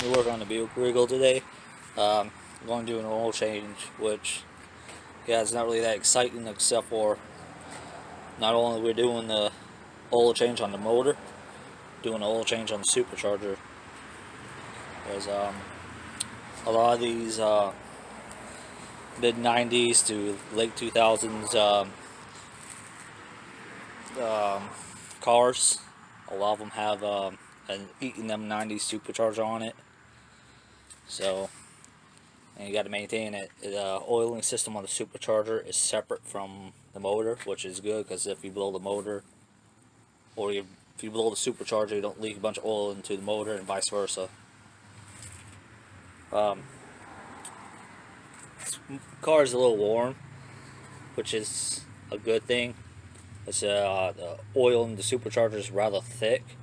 to work on the Buick Regal today. I'm going to do an oil change, which, yeah, it's not really that exciting except for not only we're doing the oil change on the motor, doing the oil change on the supercharger. Because a lot of these mid 90s to late 2000s cars, a lot of them have an Eaton 90s supercharger on it. So, and you got to maintain it. The oiling system on the supercharger is separate from the motor, which is good because if you blow the motor, or if you blow the supercharger, you don't leak a bunch of oil into the motor, and vice versa. This car is a little warm, which is a good thing. It's the oil in the supercharger is rather thick,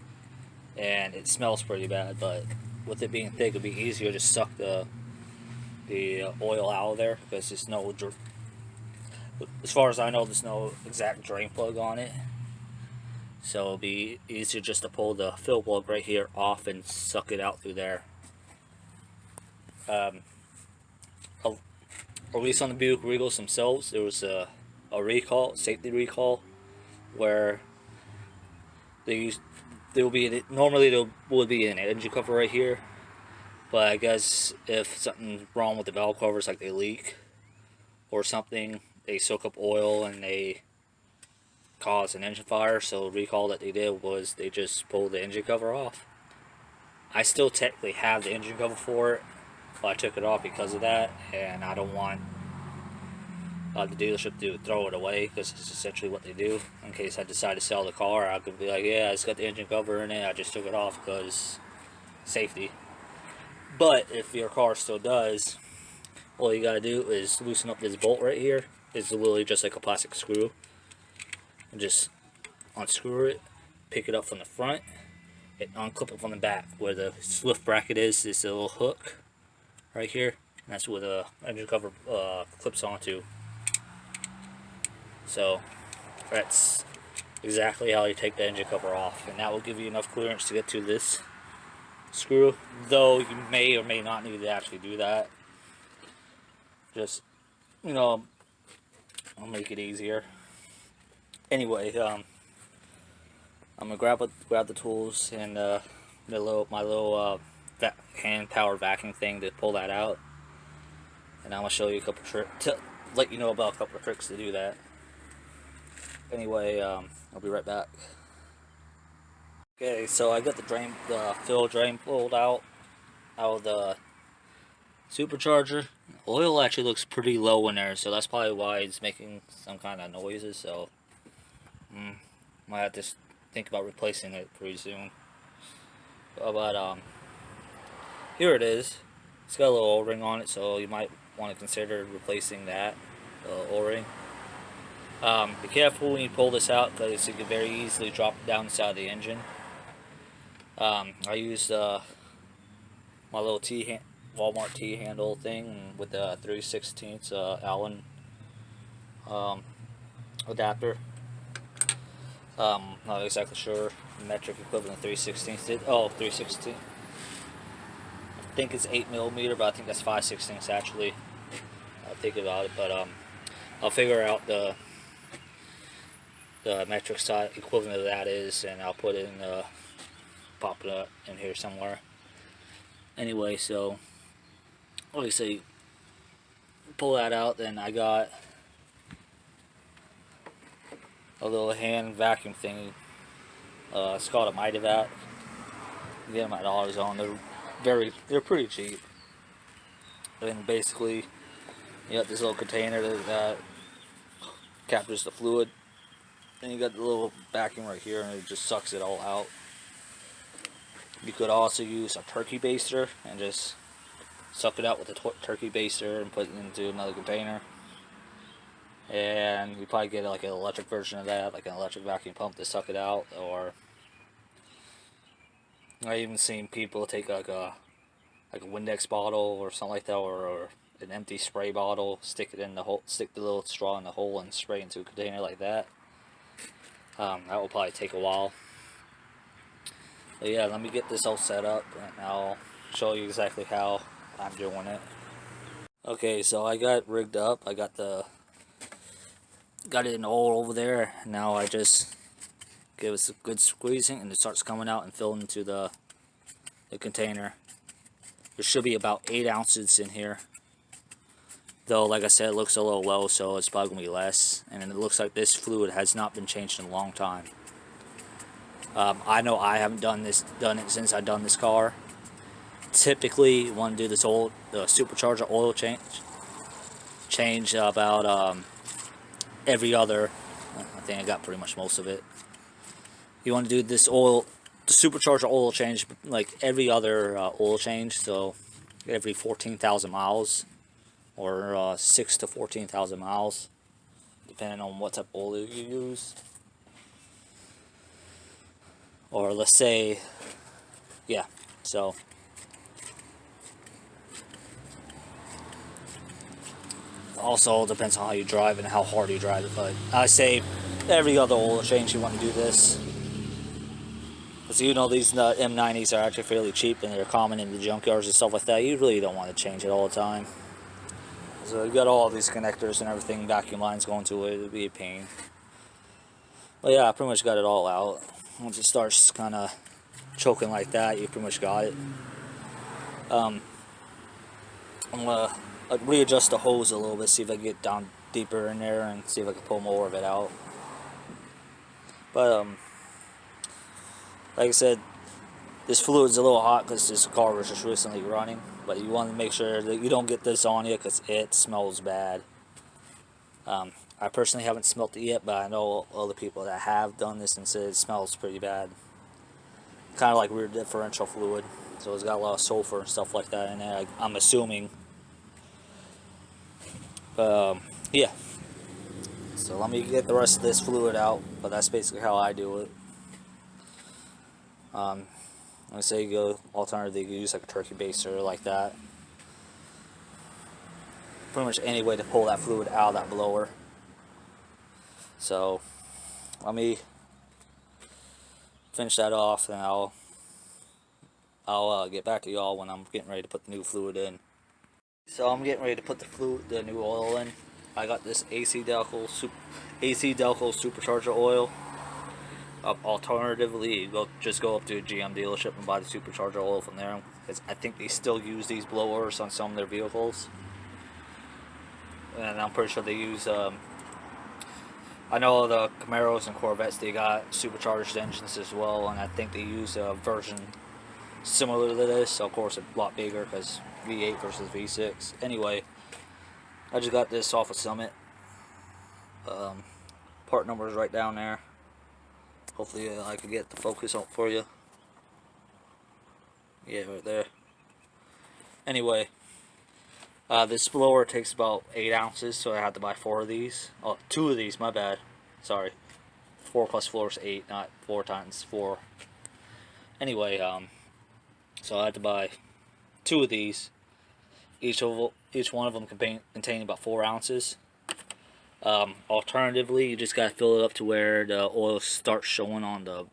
and it smells pretty bad. But with it being thick, it'd be easier to suck the oil out of there because there's no, as far as I know, there's no exact drain plug on it. So it'll be easier just to pull the fill plug right here off and suck it out through there. At least on the Buick Regals themselves, there was a recall, safety recall, where normally there would be an engine cover right here, but I guess if something's wrong with the valve covers, like they leak or something, they soak up oil and they cause an engine fire. So the recall that they did was they just pulled the engine cover off. I still technically have the engine cover for it, but I took it off because of that, and I don't want the dealership to throw it away, because it's essentially what they do. In case I decide to sell the car, I could be like, yeah, it's got the engine cover in it, I just took it off because safety. But if your car still does, all you gotta do is loosen up this bolt right here. It's literally just like a plastic screw, and just unscrew it, pick it up from the front, and unclip it from the back. Where the lift bracket is a little hook right here, and that's where the engine cover clips onto. So that's exactly how you take the engine cover off, and that will give you enough clearance to get to this screw, though you may or may not need to actually do that. Just, you know, I'll make it easier. Anyway, I'm gonna grab the tools and my little hand powered vacuum thing to pull that out, and I'm gonna show you a couple tricks to let you know about a couple of tricks to do that. Anyway, I'll be right back. Okay, so I got the fill drain pulled out of the supercharger. Oil actually looks pretty low in there, so that's probably why it's making some kind of noises. So, might have to think about replacing it pretty soon. But here it is. It's got a little O-ring on it, so you might want to consider replacing that O-ring. Be careful when you pull this out, because it can very easily drop down inside of the engine. I used my little Walmart T-handle thing with the 3/16 Allen adapter. Not exactly sure the metric equivalent of 3/16 did. Oh, 3/16. I think it's 8mm, but I think that's 5/16 actually. I'll think about it, but I'll figure out the metric size equivalent of that is, and I'll put it in pop it up in here somewhere. Anyway, so obviously pull that out. Then I got a little hand vacuum thingy. It's called a Mightyvac. You get them at AutoZone. They're pretty cheap. And basically, you got this little container that captures the fluid. Then you got the little vacuum right here, and it just sucks it all out. You could also use a turkey baster and just suck it out with a turkey baster and put it into another container. And you probably get like an electric version of that, like an electric vacuum pump to suck it out. Or I even seen people take like a Windex bottle or something like that, or an empty spray bottle, stick it in the hole, stick the little straw in the hole, and spray into a container like that. That will probably take a while. But yeah, let me get this all set up, and I'll show you exactly how I'm doing it. Okay, so I got it rigged up. I got it in oil over there. Now I just give it a good squeezing, and it starts coming out and filling into the container. There should be about 8 ounces in here. Though, like I said, it looks a little low, so it's probably going to be less. And it looks like this fluid has not been changed in a long time. I know I haven't done it since I've done this car. Typically, you want to do this the supercharger oil change about every other. I think I got pretty much most of it. You want to do this the supercharger oil change like every other oil change, so every 14,000 miles. Or 6 to 14,000 miles, depending on what type of oil you use. Or let's say, yeah, so also depends on how you drive and how hard you drive it, but I say every other oil change you want to do this. Because you know these M90s are actually fairly cheap and they're common in the junkyards and stuff like that. You really don't want to change it all the time. So you got all these connectors and everything, vacuum lines going to it, it'd be a pain. But yeah, I pretty much got it all out. Once it starts kind of choking like that, you pretty much got it. I'm gonna readjust the hose a little bit, see if I can get down deeper in there and see if I can pull more of it out. But like I said, this fluid's a little hot because this car was just recently running. But you want to make sure that you don't get this on you because it smells bad. I personally haven't smelt it yet, but I know other people that have done this and said it smells pretty bad. Kind of like rear differential fluid. So it's got a lot of sulfur and stuff like that in there, I'm assuming. Yeah. So let me get the rest of this fluid out, but that's basically how I do it. Let's say you go alternatively, you can use like a turkey baster like that. Pretty much any way to pull that fluid out of that blower. So let me finish that off, and I'll get back to y'all when I'm getting ready to put the new fluid in. So I'm getting ready to put the new oil in. I got this AC Delco Supercharger oil. Alternatively, just go up to a GM dealership and buy the supercharger oil from there. Because I think they still use these blowers on some of their vehicles, and I'm pretty sure they use. I know the Camaros and Corvettes, they got supercharged engines as well, and I think they use a version similar to this. So of course, a lot bigger because V8 versus V6. Anyway, I just got this off of Summit. Part number is right down there. Hopefully I can get the focus up for you. Yeah, right there. Anyway, this blower takes about 8 ounces, so I had to buy 4 of these. Oh, 2 of these, my bad. Sorry. 4 plus 4 is 8, not 4 times 4. Anyway, so I had to buy 2 of these. Each one of them contain about 4 ounces. Alternatively, you just gotta fill it up to where the oil starts showing on the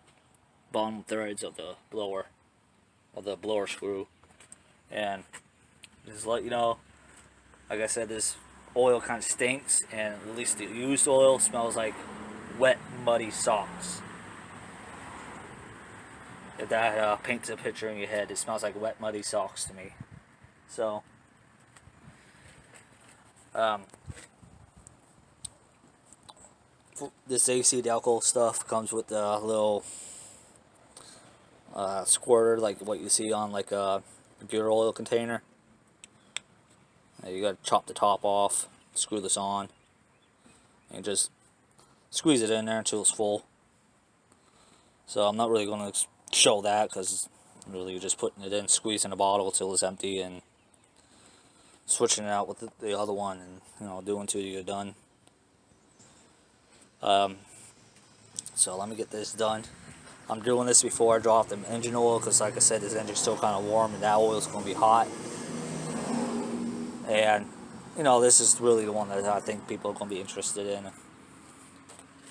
bottom threads of the blower, or the blower screw. And just to let you know, like I said, this oil kind of stinks, and at least the used oil smells like wet, muddy socks. If that paints a picture in your head, it smells like wet, muddy socks to me. So, this AC Delco stuff comes with a little squirter, like what you see on like a gear oil container. You gotta chop the top off, screw this on, and just squeeze it in there until it's full. So I'm not really going to show that because really you're just putting it in, squeezing the bottle until it's empty, and switching it out with the other one, and doing until you're done. So let me get this done. I'm doing this before I drop the engine oil because, like I said, this engine's still kind of warm and that oil is going to be hot. And this is really the one that I think people are going to be interested in.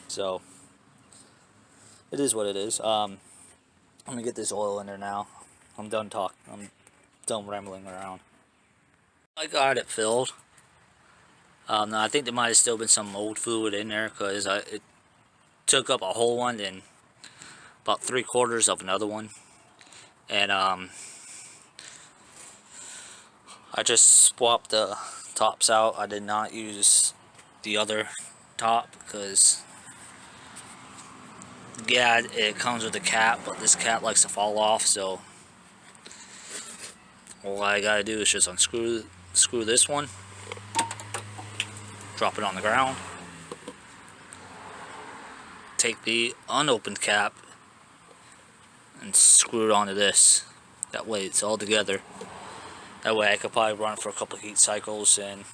So it is what it is. Let me get this oil in there now. I'm done talking. I'm done rambling around. I got it filled. I think there might have still been some old fluid in there because it took up a whole one and about 3/4 of another one. And I just swapped the tops out. I did not use the other top because, yeah, it comes with a cap, but this cap likes to fall off, so all I gotta do is just screw this one, drop it on the ground, take the unopened cap and screw it onto this. That way it's all together. That way I could probably run it for a couple of heat cycles and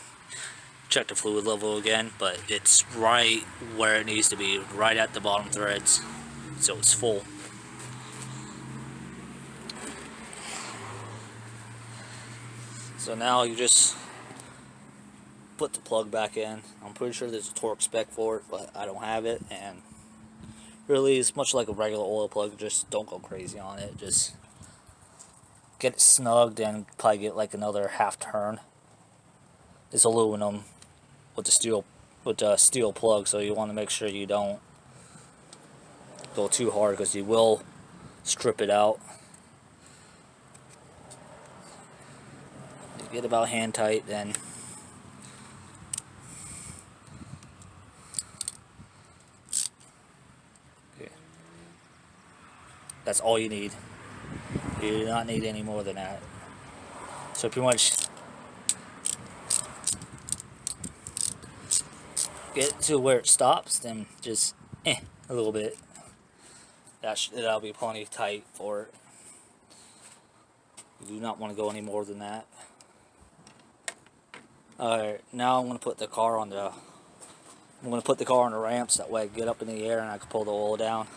check the fluid level again, but it's right where it needs to be, right at the bottom threads, so it's full. So now you just put the plug back in. I'm pretty sure there's a torque spec for it, but I don't have it, and really it's much like a regular oil plug. Just don't go crazy on it. Just get it snugged and probably get like another half turn. It's aluminum with the steel plug, so you want to make sure you don't go too hard because you will strip it out. You get about hand tight, then okay. That's all you need. You do not need any more than that. So pretty much get to where it stops, then just a little bit. That'll be plenty tight for it. You do not want to go any more than that. Alright, now I'm gonna put the car on the ramps. That way I can get up in the air and I can pull the oil down.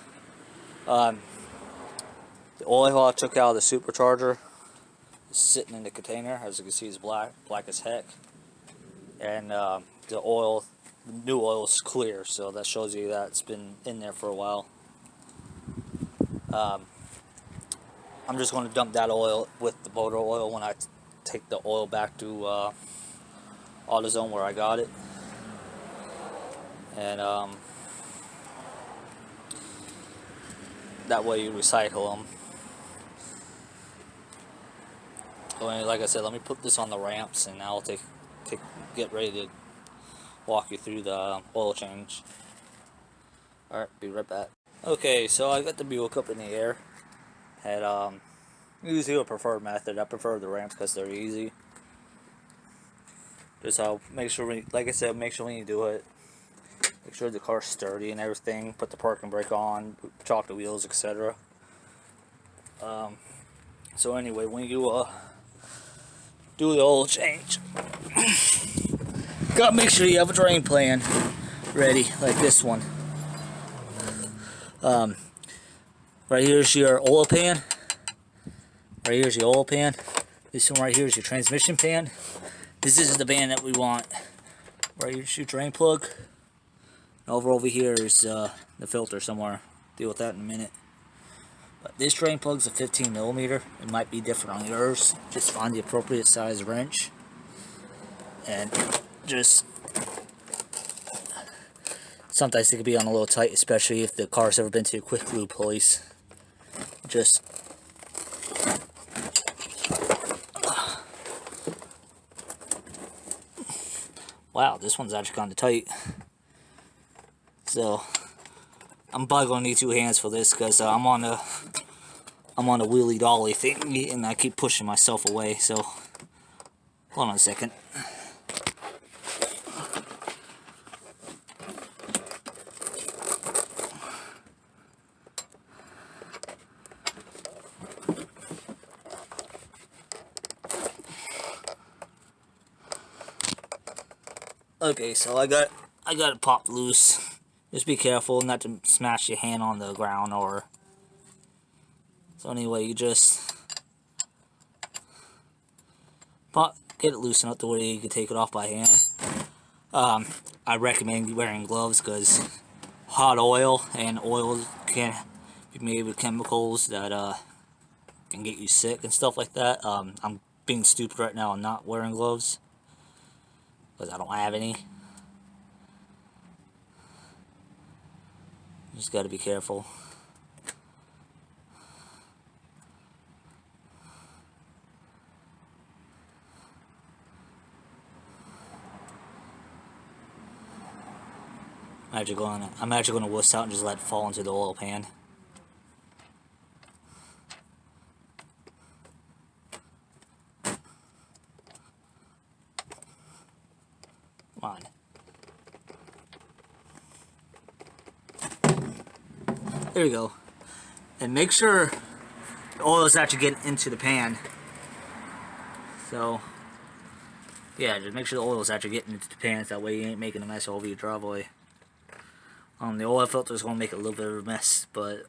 The oil I took out of the Supercharger is sitting in the container. As you can see, it's black as heck. And the new oil is clear, so that shows you that it's been in there for a while. I'm just going to dump that oil with the motor oil when I take the oil back to AutoZone where I got it. And that way you recycle them. So like I said, let me put this on the ramps, and I'll get ready to walk you through the oil change. Alright, be right back. Okay, so I got the Buick up in the air. And usually a preferred method. I prefer the ramps because they're easy. Just make sure, like I said, make sure when you do it, make sure the car's sturdy and everything. Put the parking brake on, chalk the wheels, etc. So anyway, when you do the oil change, gotta make sure you have a drain plan ready, like this one. Right here's your oil pan. Right here's your oil pan. This one right here is your transmission pan. This is the band that we want. Right here's your drain plug. Over here is the filter somewhere. Deal with that in a minute. But this drain plug's a 15mm. It might be different on yours. Just find the appropriate size wrench. And just sometimes it can be on a little tight, especially if the car's ever been to a quick lube place. Just wow, this one's actually kind of tight. So I'm probably gonna need 2 hands for this because I'm on a wheelie dolly thing and I keep pushing myself away. So hold on a second. Okay, so I got it popped loose. Just be careful not to smash your hand on the ground or. So anyway, you just get it loosened up to where you can take it off by hand. I recommend wearing gloves because hot oil and oil can be made with chemicals that can get you sick and stuff like that. I'm being stupid right now and not wearing gloves, because I don't have any. You just gotta be careful. I'm actually gonna wuss out and just let it fall into the oil pan. Come on. There we go. And make sure the oil is actually getting into the pan. So, yeah, just make sure the oil is actually getting into the pan, so that way you ain't making a mess all over your driveway. The oil filter is going to make a little bit of a mess, but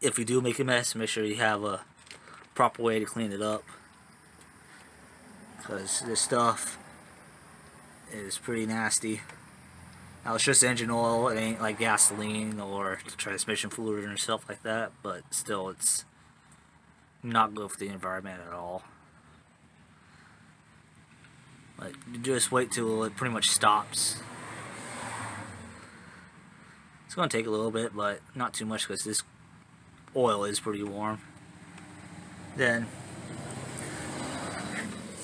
if you do make a mess, make sure you have a proper way to clean it up. Because this stuff is pretty nasty. Now, it's just engine oil, it ain't like gasoline or transmission fluid or stuff like that, but still, it's not good for the environment at all. But you just wait till it pretty much stops. It's going to take a little bit, but not too much because this oil is pretty warm. Then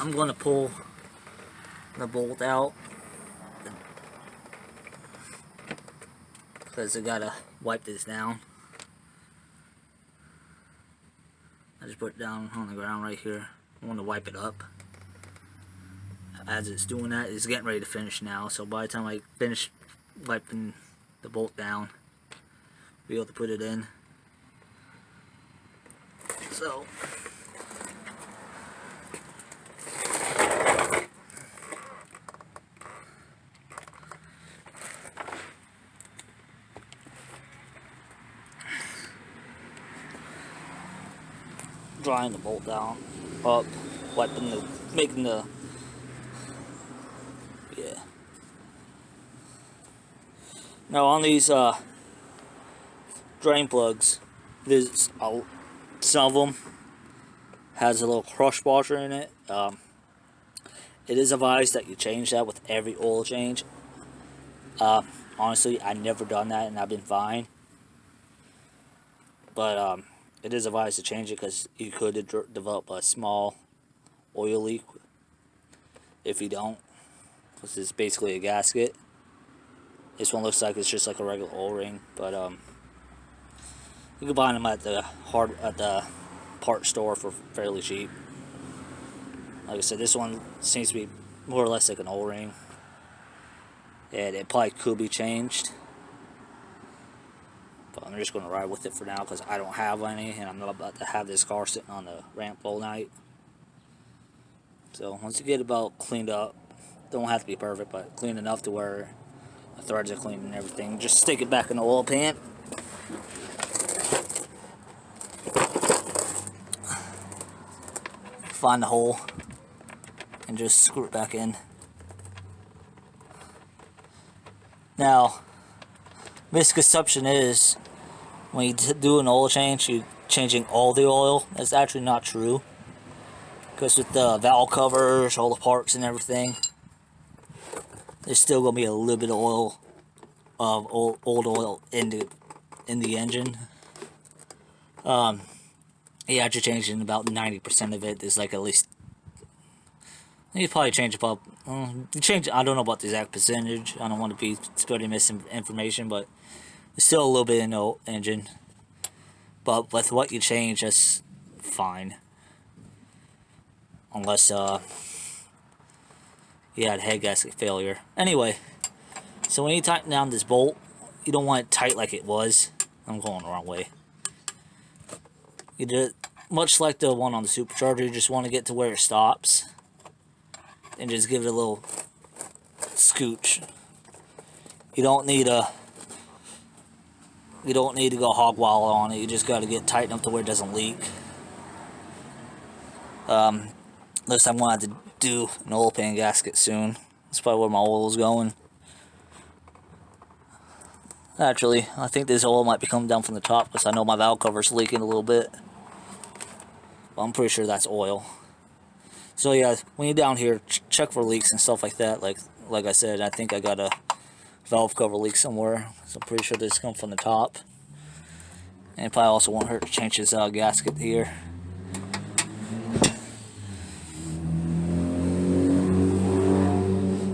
I'm going to pull the bolt out because I got to wipe this down. I just put it down on the ground right here. I want to wipe it up. As it's doing that, it's getting ready to finish now. So by the time I finish wiping the bolt down, be able to put it in. So drying the bolt down, up, wiping the, making the, yeah. Now on these drain plugs, there's some of them has a little crush washer in it. It is advised that you change that with every oil change. Honestly, I've never done that and I've been fine. But it is advised to change it because you could develop a small oil leak if you don't. This is basically a gasket. This one looks like it's just like a regular O-ring, but you can buy them at the part store for fairly cheap. Like I said, this one seems to be more or less like an O-ring, and it probably could be changed. But I'm just going to ride with it for now because I don't have any, and I'm not about to have this car sitting on the ramp all night. So once you get about cleaned up, don't have to be perfect, but clean enough to where the threads are clean and everything, just stick it back in the oil pan. Find the hole and just screw it back in. Now, misconception is when you do an oil change, you're changing all the oil. That's actually not true, because with the valve covers, all the parts and everything, there's still going to be a little bit of oil, old oil in the engine. Yeah, after changing about 90% of it, there's like at least, you probably change about, you change, I don't know about the exact percentage, I don't want to be spreading misinformation, but there's still a little bit in the engine. But with what you change, that's fine. Unless, you had head gasket failure. Anyway, so when you tighten down this bolt, you don't want it tight like it was. I'm going the wrong way. You do it much like the one on the Supercharger. You just want to get to where it stops and just give it a little scooch. You don't need to go hog wild on it. You just got to get tightened up to where it doesn't leak. Unless I wanted to do an oil pan gasket soon. That's probably where my oil is going. Actually, I think this oil might be coming down from the top because I know my valve cover's leaking a little bit. But I'm pretty sure that's oil. So yeah, when you're down here, check for leaks and stuff like that. Like I said, I think I got a valve cover leak somewhere, so I'm pretty sure this comes from the top. And it probably also won't hurt to change this gasket here.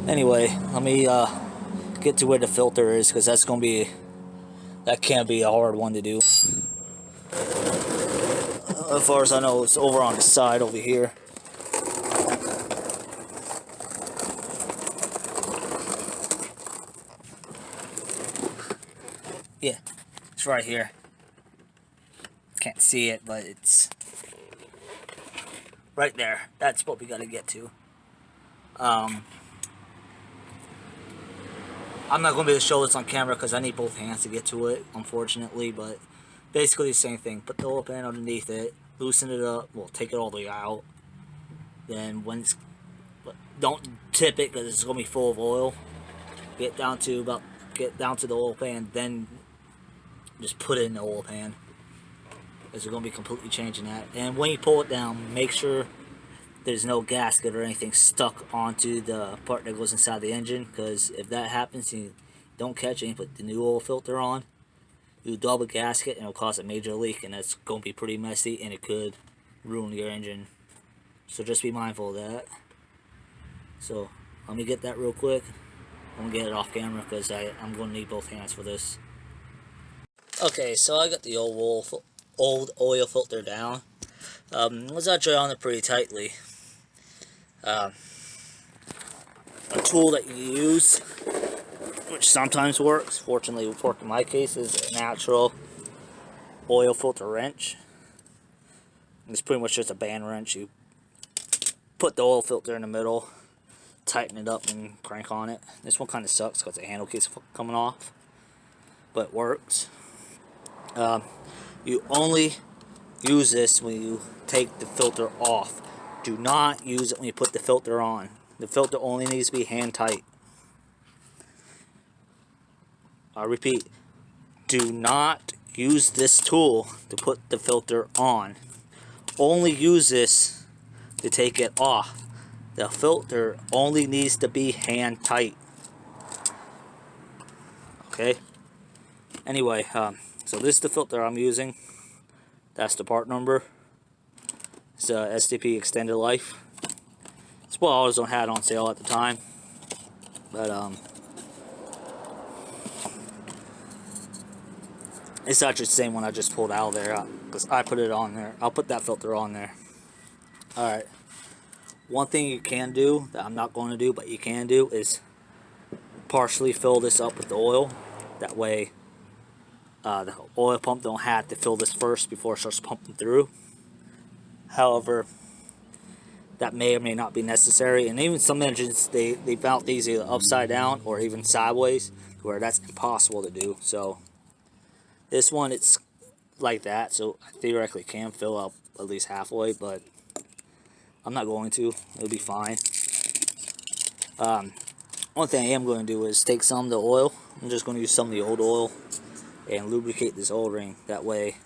Anyway, let me get to where the filter is, because that can be a hard one to do. As far as I know, it's over on the side over here. Yeah, it's right here. Can't see it, but it's right there. That's what we gotta get to. I'm not gonna be able to show this on camera because I need both hands to get to it, unfortunately, but basically the same thing. Put the oil pan underneath it, loosen it up, well, take it all the way out. Then don't tip it because it's gonna be full of oil. Get down to the oil pan, then just put it in the oil pan, because we're gonna be completely changing that. And when you pull it down, make sure there's no gasket or anything stuck onto the part that goes inside the engine, because if that happens and you don't catch it and put the new oil filter on, you double gasket and it'll cause a major leak, and that's going to be pretty messy and it could ruin your engine. So just be mindful of that. So let me get that real quick. I'm going to get it off camera because I'm going to need both hands for this. Okay, so I got the old oil filter down. Was actually on it pretty tightly. A tool that you use, which sometimes works, fortunately it worked in my case, is an actual oil filter wrench. It's pretty much just a band wrench. You put the oil filter in the middle, tighten it up, and crank on it. This one kind of sucks because the handle keeps coming off, but it works. You only use this when you take the filter off. Do not use it when you put the filter on. The filter only needs to be hand tight. I repeat, do not use this tool to put the filter on. Only use this to take it off. The filter only needs to be hand tight. Okay? Anyway, so this is the filter I'm using. That's the part number. It's a SDP extended life. It's what AutoZone had on sale at the time, but it's actually the same one I just pulled out of there because I put it on there. I'll put that filter on there. All right. One thing you can do that I'm not going to do, but you can do, is partially fill this up with the oil. That way, the oil pump don't have to fill this first before it starts pumping through. However, that may or may not be necessary, and even some engines they mount these either upside down or even sideways, where that's impossible to do. So this one, it's like that, so I theoretically can fill up at least halfway, but I'm not going to. It'll be fine. One thing I am going to do is take some of the oil. I'm just going to use some of the old oil and lubricate this oil ring. That way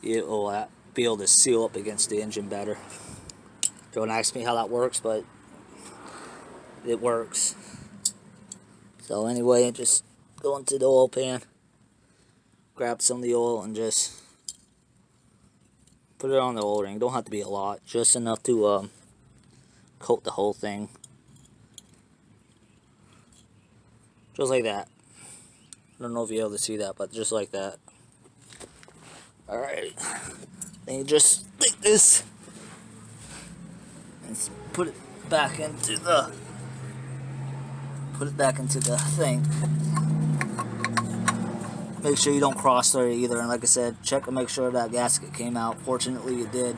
it will be able to seal up against the engine better. Don't ask me how that works, but it works. So anyway, just go into the oil pan, grab some of the oil, and just put it on the oil ring. Don't have to be a lot, just enough to coat the whole thing. Just like that. I don't know if you're able to see that, but just like that. Alright. Then you just take this and put it back into the thing. Make sure you don't cross through it either, and like I said, check to make sure that gasket came out. Fortunately it did.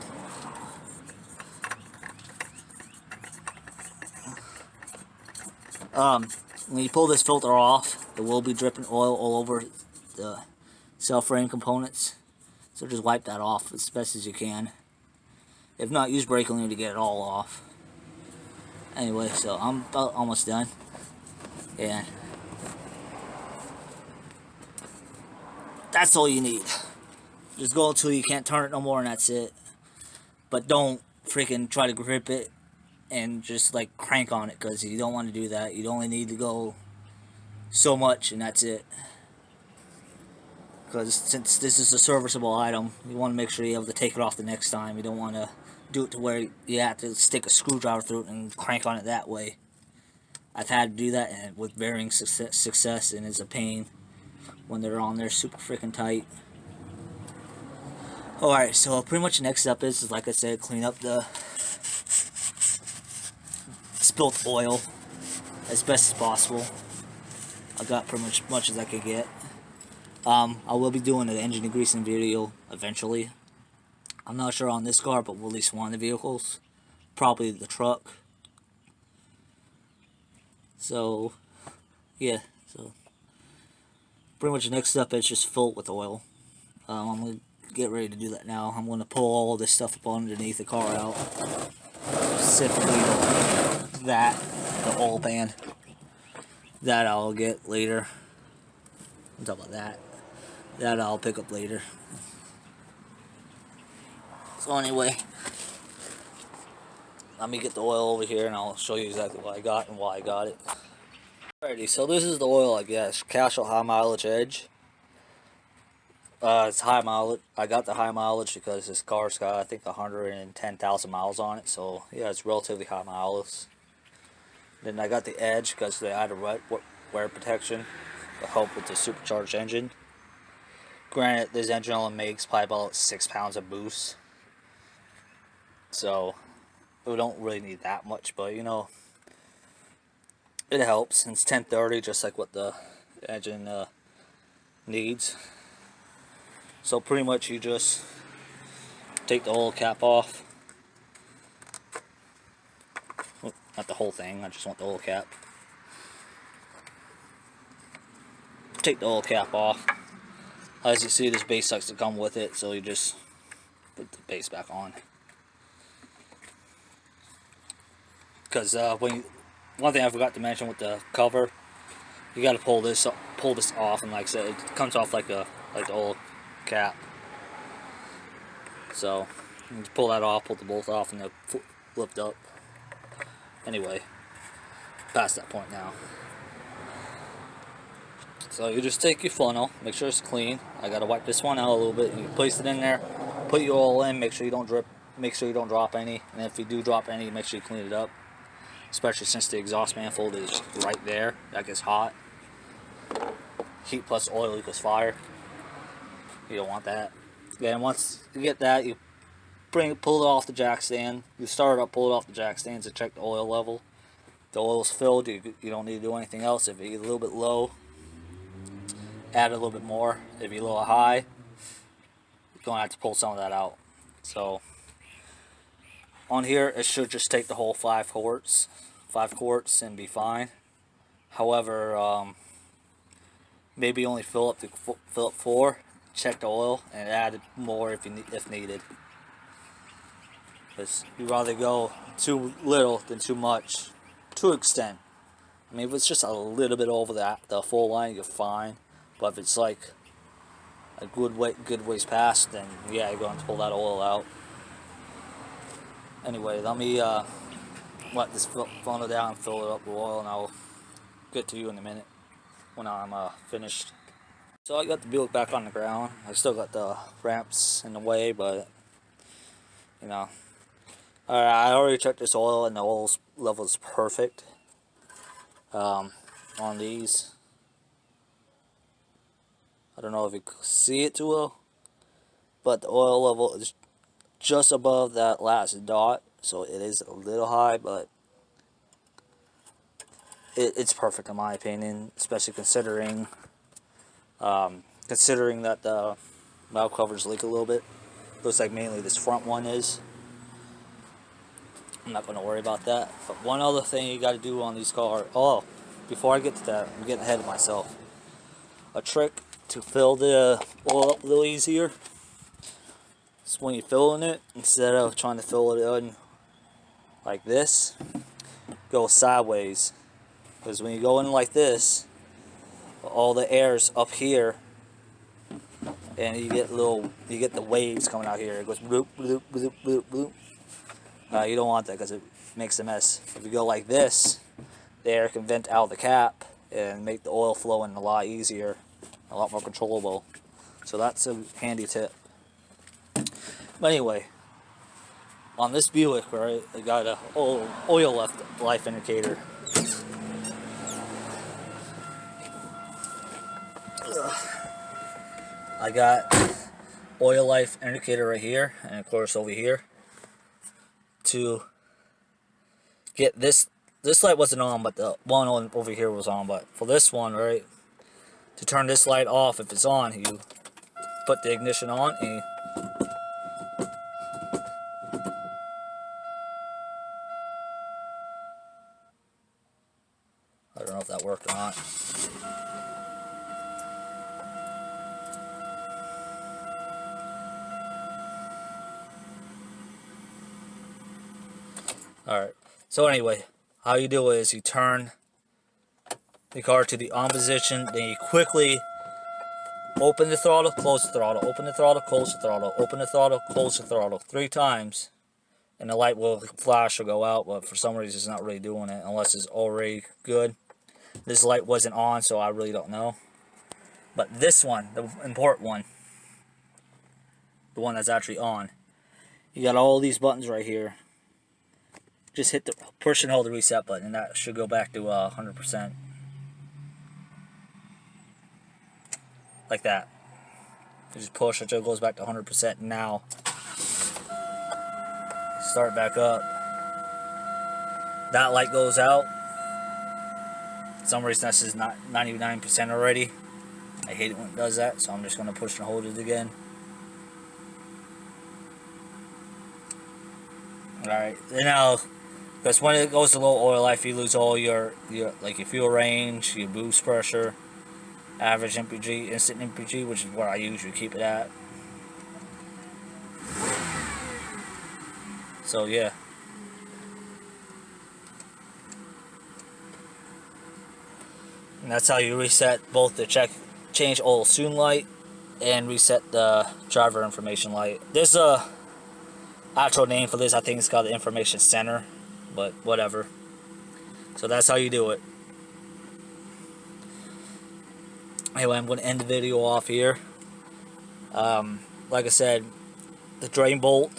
When you pull this filter off, it will be dripping oil all over the cell frame components, so just wipe that off as best as you can. If not, use brake cleaner to get it all off. Anyway, so I'm about almost done, and that's all you need. Just go until you can't turn it no more, and that's it. But don't freaking try to grip it and just like crank on it, because you don't want to do that. You only need to go so much and that's it. Because since this is a serviceable item, you want to make sure you're able to take it off the next time. You don't want to do it to where you have to stick a screwdriver through it and crank on it that way. I've had to do that and with varying success, and it's a pain when they're on there super freaking tight. Alright, so pretty much the next step is like I said, clean up the spilt oil as best as possible. I got pretty much as I could get. I will be doing an engine degreasing video eventually. I'm not sure on this car, but at least one of the vehicles. Probably the truck. So, yeah. So, pretty much the next step is just fill it with oil. I'm going to get ready to do that now. I'm going to pull all this stuff up underneath the car out. Specifically the oil pan. That I'll get later. I'm talking about that. That I'll pick up later. So anyway, let me get the oil over here and I'll show you exactly what I got and why I got it. Alrighty, so this is the oil I guess. Casual high mileage edge. It's high mileage. I got the high mileage because this car's got I think 110,000 miles on it. So yeah, it's relatively high mileage. Then I got the edge because they added wear protection to help with the supercharged engine. Granted, this engine only makes probably about 6 pounds of boost, so we don't really need that much, but you know, it helps. And it's 1030, just like what the engine needs. So pretty much you just take the oil cap off. Well, not the whole thing, I just want the oil cap. Take the oil cap off. As you see, this base sucks to come with it, so you just put the base back on. Because one thing I forgot to mention with the cover, you got to pull this off, and like I said, it comes off like the old cap. So you just pull that off, pull the bolt off, and they'll lift up. Anyway, past that point now. So you just take your funnel, make sure it's clean. I gotta wipe this one out a little bit. You place it in there, put your oil in, make sure you don't drip, make sure you don't drop any. And if you do drop any, make sure you clean it up. Especially since the exhaust manifold is right there, that gets hot. Heat plus oil equals fire. You don't want that. Then once you get that, you pull it off the jack stand. You start it up, pull it off the jack stand to check the oil level. If the oil's filled, you don't need to do anything else. If it's a little bit low, add a little bit more. If you're a little high, you're going to have to pull some of that out. So on here, it should just take the whole 5 quarts and be fine. However, maybe only fill up 4. Check the oil and add more if needed. Because you'd rather go too little than too much to an extent. I mean, if it's just a little bit over the full line, you're fine. But if it's like a good ways past, then yeah, you're going to pull that oil out. Anyway, let me let this funnel down and fill it up with oil, and I'll get to you in a minute when I'm finished. So I got the Buick back on the ground. I still got the ramps in the way, but you know. Alright, I already checked this oil, and the oil level is perfect on these. I don't know if you can see it too well, but the oil level is just above that last dot, so it is a little high, but it's perfect in my opinion, especially considering that the valve covers leak a little bit. Looks like mainly this front one is. I'm not going to worry about that. But one other thing you got to do on these cars. Oh, before I get to that, I'm getting ahead of myself. A trick to fill the oil up a little easier is when you're filling it, instead of trying to fill it in like this, go sideways. Because when you go in like this, all the air's up here, and you get the waves coming out here. It goes bloop bloop bloop bloop bloop. You don't want that because it makes a mess. If you go like this, the air can vent out the cap and make the oil flow in a lot easier, a lot more controllable. So that's a handy tip. But anyway, on this Buick, right, I got a oil life indicator. I got oil life indicator right here, and of course over here. To get this light wasn't on, but the one on over here was on. But for this one, right, to turn this light off if it's on, you put the ignition on and you, I don't know if that worked or not. Alright, so anyway, how you do it is you turn the car to the on position, then you quickly open the throttle, close the throttle, open the throttle, close the throttle, open the throttle, close the throttle 3 times, and the light will flash or go out, but for some reason it's not really doing it unless it's already good. This light wasn't on, so I really don't know. But this one, the important one, the one that's actually on, you got all these buttons right here. Just hit the push and hold the reset button, and that should go back to 100%. Like that. You just push until it goes back to 100%. Now, start back up. That light goes out. For some reason, this is not 99% already. I hate it when it does that, so I'm just going to push and hold it again. Alright, now, because when it goes to low oil life, you lose all your like your fuel range, your boost pressure, average MPG, instant MPG, which is where I usually keep it at. So yeah. And that's how you reset both the change oil soon light and reset the driver information light. There's a actual name for this. I think it's called the information center, but whatever. So that's how you do it. Anyway, I'm going to end the video off here. Like I said, the drain bolt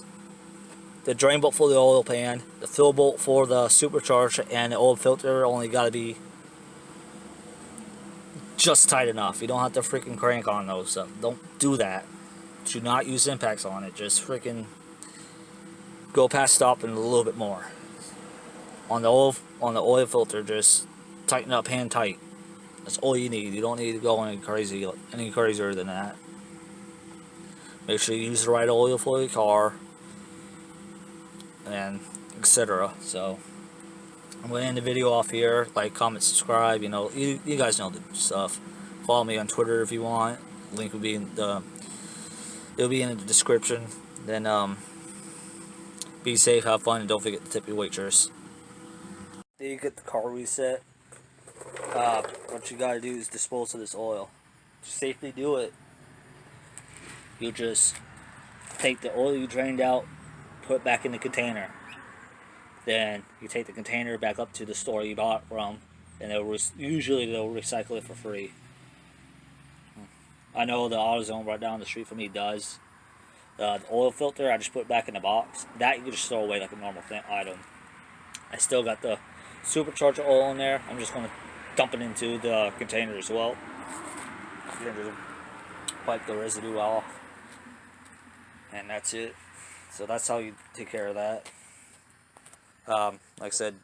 for the oil pan, the fill bolt for the supercharger, and the oil filter only got to be just tight enough. You don't have to freaking crank on those stuff. Don't do that. Do not use impacts on it. Just freaking go past stop and a little bit more. On the oil filter, just tighten up hand tight. That's all you need. You don't need to go any crazier than that. Make sure you use the right oil for your car, and etc. So I'm going to end the video off here. Like, comment, subscribe. You know, you guys know the stuff. Follow me on Twitter if you want. Link will be in the description. Then be safe, have fun, and don't forget to tip your waitress. Then you get the car reset. What you gotta do is dispose of this oil. To safely do it, you just take the oil you drained out, put it back in the container. Then you take the container back up to the store you bought from, and usually they'll recycle it for free. I know the AutoZone right down the street from me does. The oil filter, I just put it back in the box. That you can just throw away like a normal item. I still got the supercharger oil in there. I'm just going to dump it into the container as well. Then just wipe the residue off. And that's it. So that's how you take care of that. Like I said,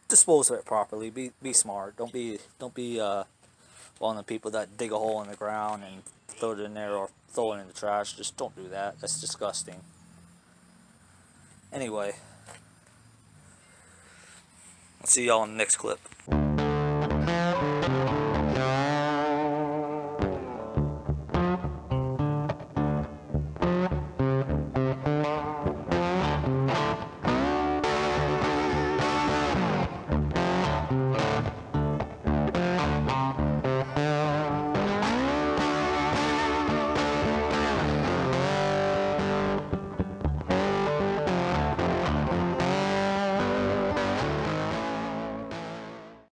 dispose of it properly. Be smart. Don't be one of the people that dig a hole in the ground and throw it in there or throw it in the trash. Just don't do that. That's disgusting. Anyway, I'll see y'all in the next clip.